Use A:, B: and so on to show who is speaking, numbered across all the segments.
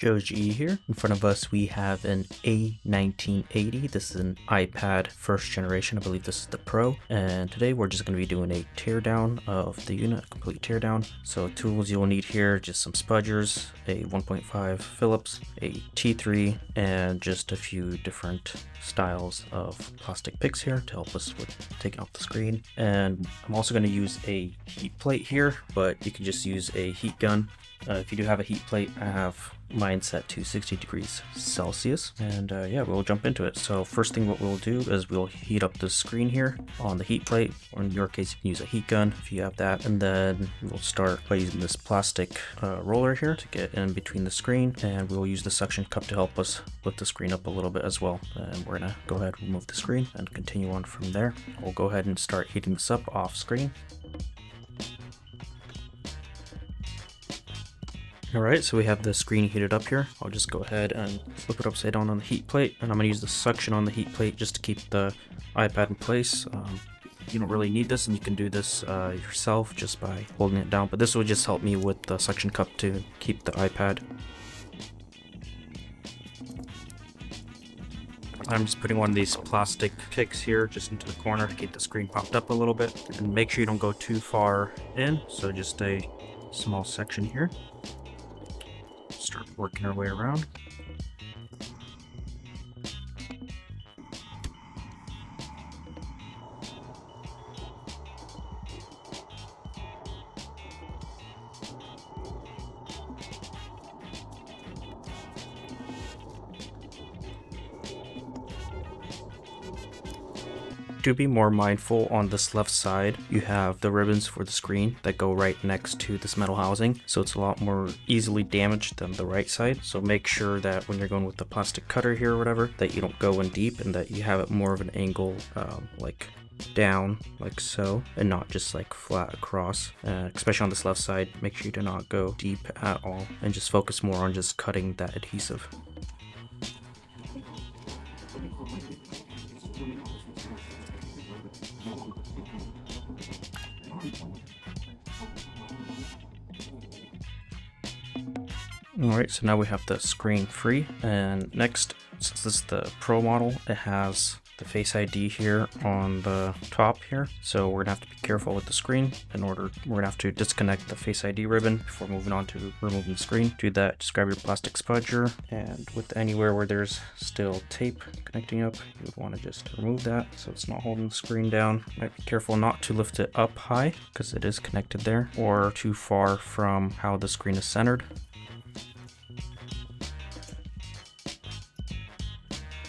A: JOESGE here. In front of us we have an A1980. This is an iPad first generation. I believe this is the Pro. And today we're just going to be doing a teardown of the unit, a complete teardown. So tools you'll need here, just some spudgers, a 1.5 Phillips, a T3, and just a few different styles of plastic picks here to help us with taking off the screen. And I'm also going to use a heat plate here, but you can just use a heat gun. If you do have a heat plate, I have mine set to 60 degrees Celsius, and yeah, we'll jump into it. So first thing what we'll do is we'll heat up the screen here on the heat plate, or in your case you can use a heat gun if you have that, and then we'll start by using this plastic roller here to get in between the screen, and we'll use the suction cup to help us lift the screen up a little bit as well. And we're gonna go ahead and remove the screen and continue on from there. We'll go ahead and start heating this up off screen. Alright, so we have the screen heated up here. I'll just go ahead and flip it upside down on the heat plate, and I'm going to use the suction on the heat plate just to keep the iPad in place. You don't really need this, and you can do this yourself just by holding it down, but this will just help me with the suction cup to keep the iPad. I'm just putting one of these plastic picks here just into the corner to keep the screen popped up a little bit, and make sure you don't go too far in, so just a small section here. Start working our way around. To be more mindful, on this left side you have the ribbons for the screen that go right next to this metal housing, so it's a lot more easily damaged than the right side. So make sure that when you're going with the plastic cutter here or whatever, that you don't go in deep and that you have it more of an angle like down, like so, and not just like flat across. Especially on this left side, make sure you do not go deep at all and just focus more on just cutting that adhesive. Alright, so now we have the screen free, and next, since this is the Pro model, it has the Face ID here on the top here, so we're gonna have to be careful with the screen. We're gonna have to disconnect the Face ID ribbon before moving on to removing the screen. To do that, just grab your plastic spudger, and with anywhere where there's still tape connecting up, you would want to just remove that so it's not holding the screen down. Might be careful not to lift it up high because it is connected there, or too far from how the screen is centered.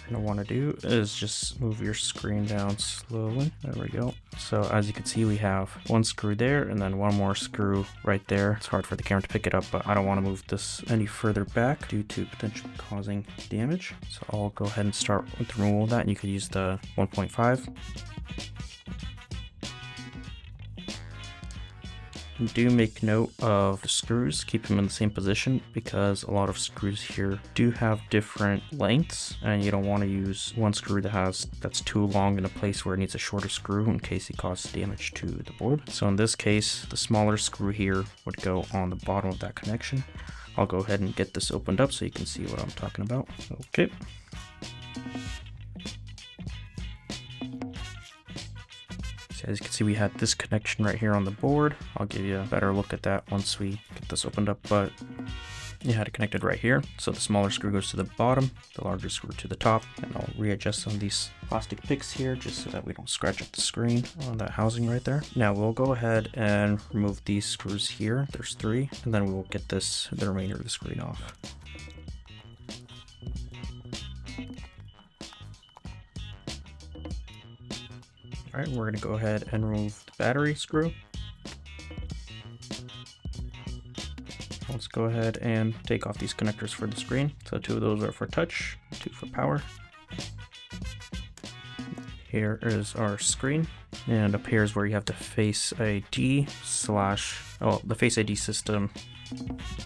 A: What I want to do is just move your screen down slowly. There we go. So as you can see, we have one screw there and then one more screw right there. It's hard for the camera to pick it up, but I don't want to move this any further back due to potentially causing damage. So I'll go ahead and start with the removal of that, and you could use the 1.5. Do make note of the screws, keep them in the same position, because a lot of screws here do have different lengths, and you don't want to use one screw that's too long in a place where it needs a shorter screw in case it causes damage to the board. So in this case, the smaller screw here would go on the bottom of that connection. I'll go ahead and get this opened up so you can see what I'm talking about. Okay. As you can see, we had this connection right here on the board. I'll give you a better look at that once we get this opened up, but you had it connected right here. So the smaller screw goes to the bottom, the larger screw to the top, and I'll readjust some of these plastic picks here just so that we don't scratch up the screen on that housing right there. Now we'll go ahead and remove these screws here. There's 3, and then we'll get the remainder of the screen off. Alright, we're going to go ahead and remove the battery screw. Let's go ahead and take off these connectors for the screen. So 2 of those are for touch, 2 for power. Here is our screen, and up here is where you have the Face ID the Face ID system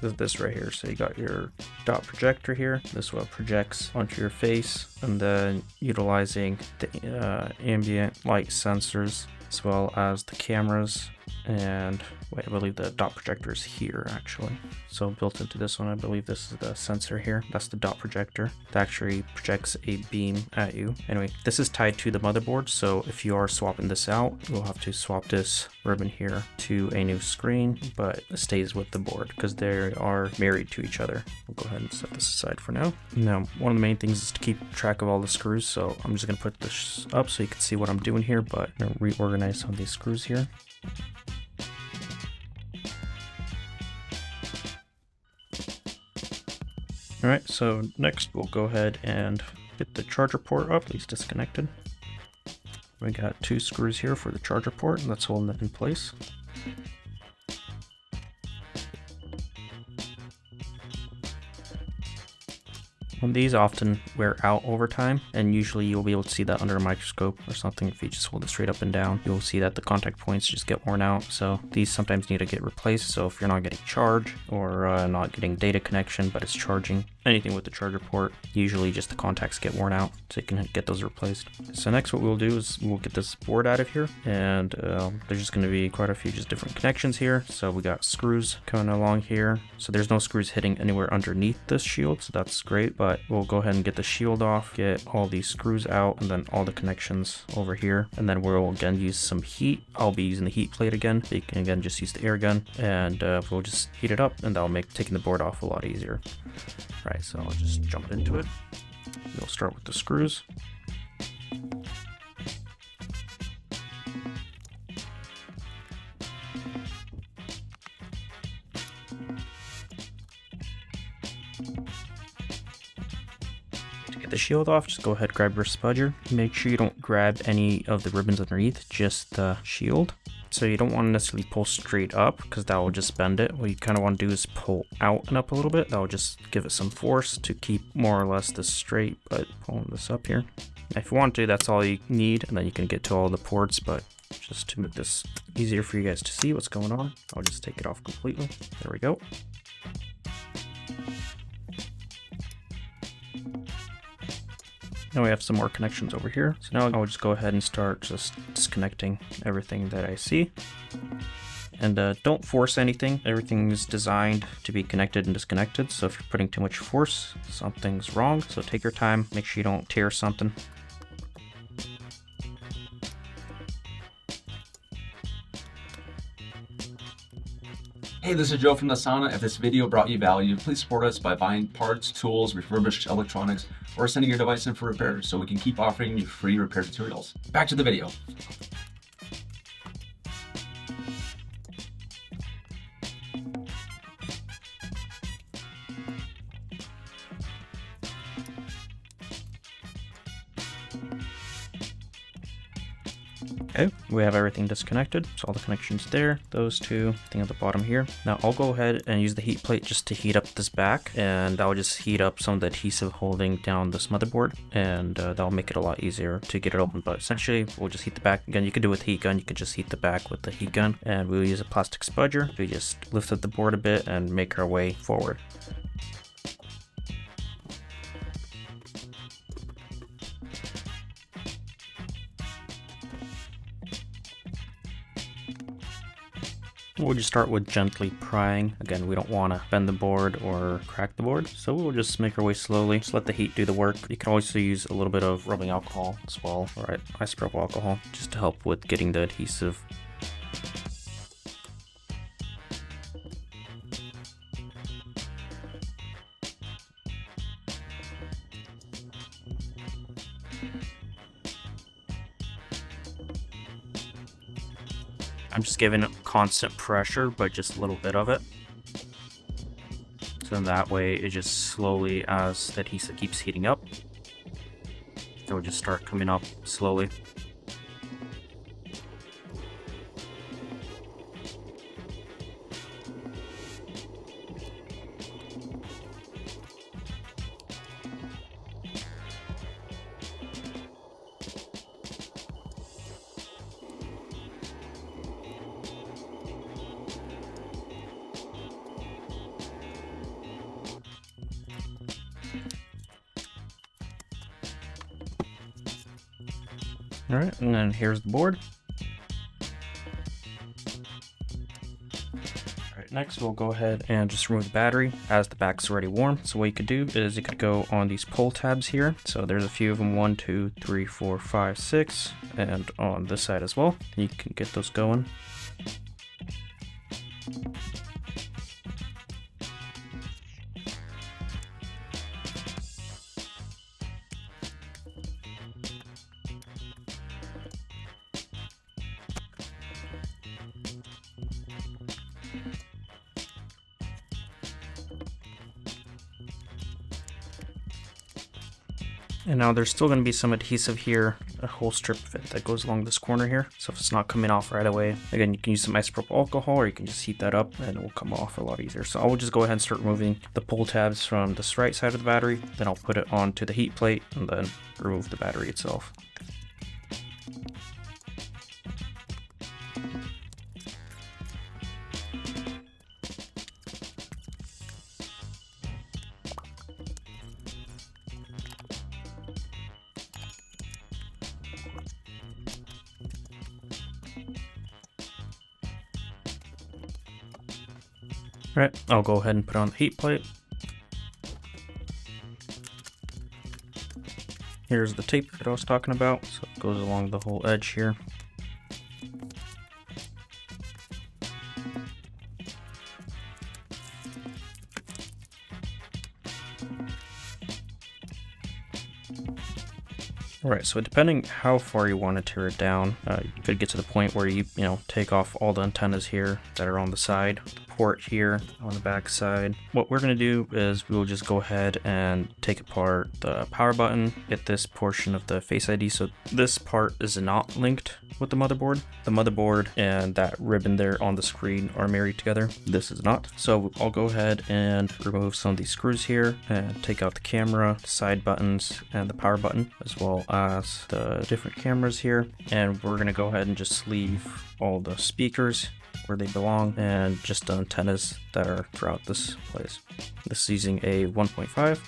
A: is this right here. So you got your dot projector here. This one projects onto your face, and then utilizing the ambient light sensors as well as the cameras and Wait, I believe the dot projector is here actually. So built into this one, I believe this is the sensor here. That's the dot projector. That actually projects a beam at you. Anyway, this is tied to the motherboard. So if you are swapping this out, you'll have to swap this ribbon here to a new screen, but it stays with the board because they are married to each other. We'll go ahead and set this aside for now. Now, one of the main things is to keep track of all the screws. So I'm just gonna put this up so you can see what I'm doing here, but I'm gonna reorganize some of these screws here. Alright, so next we'll go ahead and get the charger port up, at least disconnected. We got 2 screws here for the charger port, and that's holding it in place. And these often wear out over time, and usually you'll be able to see that under a microscope or something. If you just hold it straight up and down, you'll see that the contact points just get worn out. So these sometimes need to get replaced. So if you're not getting charge or not getting data connection, but it's charging, anything with the charger port, usually just the contacts get worn out, so you can get those replaced. So next what we'll do is we'll get this board out of here, and there's just going to be quite a few just different connections here. So we got screws coming along here. So there's no screws hitting anywhere underneath this shield, so that's great. But we'll go ahead and get the shield off, get all these screws out, and then all the connections over here. And then we'll again use some heat. I'll be using the heat plate again. You can again just use the air gun, and we'll just heat it up, and that'll make taking the board off a lot easier. Right, so I'll just jump into it. We'll start with the screws. To get the shield off, just go ahead, grab your spudger. Make sure you don't grab any of the ribbons underneath, just the shield. So you don't want to necessarily pull straight up because that will just bend it. What you kind of want to do is pull out and up a little bit. That will just give it some force to keep more or less this straight, but pulling this up here. If you want to, that's all you need, and then you can get to all the ports, but just to make this easier for you guys to see what's going on, I'll just take it off completely. There we go. Now we have some more connections over here. So now I'll just go ahead and start just disconnecting everything that I see. And don't force anything. Everything is designed to be connected and disconnected. So if you're putting too much force, something's wrong. So take your time, make sure you don't tear something.
B: Hey, this is Joe from the Sauna. If this video brought you value, please support us by buying parts, tools, refurbished electronics, or sending your device in for repair so we can keep offering you free repair tutorials. Back to the video.
A: Okay, we have everything disconnected, so all the connections there, those two, thing at the bottom here. Now I'll go ahead and use the heat plate just to heat up this back, and that'll just heat up some of the adhesive holding down this motherboard, and that'll make it a lot easier to get it open. But essentially, we'll just heat the back. Again, you could do it with heat gun, you could just heat the back with the heat gun, and we'll use a plastic spudger. We just lift up the board a bit and make our way forward. We'll just start with gently prying. Again, we don't want to bend the board or crack the board, so we'll just make our way slowly. Just let the heat do the work. You can also use a little bit of rubbing alcohol as well, or isopropyl alcohol, just to help with getting the adhesive. I'm just giving it constant pressure, but just a little bit of it. So that way it just slowly, as the adhesive keeps heating up, it'll just start coming up slowly. Alright, and then here's the board. Next, we'll go ahead and just remove the battery as the back's already warm. So what you could do is you could go on these pull tabs here. So there's a few of them, 1, 2, 3, 4, 5, 6, and on this side as well. You can get those going. And now there's still going to be some adhesive here, a whole strip of it that goes along this corner here. So if it's not coming off right away, again, you can use some isopropyl alcohol, or you can just heat that up and it will come off a lot easier. So I will just go ahead and start removing the pull tabs from this right side of the battery. Then I'll put it onto the heat plate and then remove the battery itself. Alright, I'll go ahead and put on the heat plate. Here's the tape that I was talking about, so it goes along the whole edge here. Alright, so depending how far you want to tear it down, you could get to the point where you take off all the antennas here that are on the side, the port here on the back side. What we're going to do is we'll just go ahead and take apart the power button, get this portion of the Face ID. So this part is not linked with the motherboard. The motherboard and that ribbon there on the screen are married together. This is not. So I'll go ahead and remove some of these screws here and take out the camera, side buttons, and the power button, as well as the different cameras here. And we're going to go ahead and just leave all the speakers where they belong and just the antennas that are throughout this place. This is using a 1.5.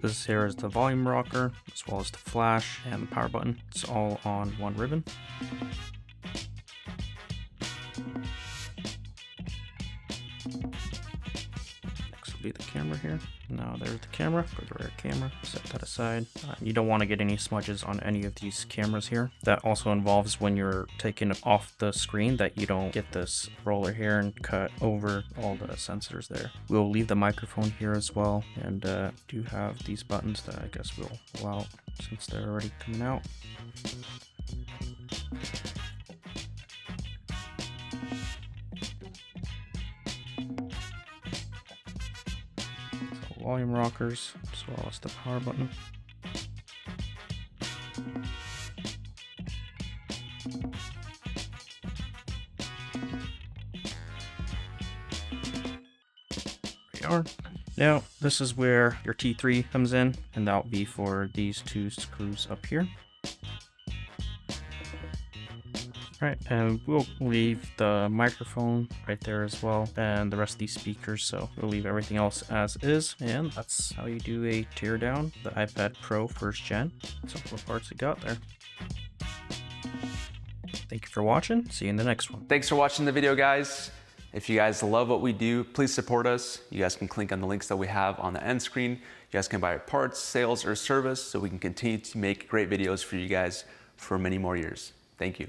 A: This here is the volume rocker, as well as the flash and the power button. It's all on one ribbon. Next will be the camera here. Now there's the camera, for the rear camera. Set that aside. You don't want to get any smudges on any of these cameras here. That also involves when you're taking it off the screen that you don't get this roller here and cut over all the sensors there. We'll leave the microphone here as well, and do have these buttons that I guess we'll pull out since they're already coming out. Volume rockers, as well as the power button. There we are. Now, this is where your T3 comes in, and that'll be for these two screws up here. Right, and we'll leave the microphone right there as well, and the rest of these speakers, so we'll leave everything else as is, and that's how you do a teardown, the iPad Pro 1st Gen. Some of the parts we got there. Thank you for watching, see you in the next one.
B: Thanks for watching the video, guys. If you guys love what we do, please support us. You guys can click on the links that we have on the end screen. You guys can buy our parts, sales, or service, so we can continue to make great videos for you guys for many more years. Thank you.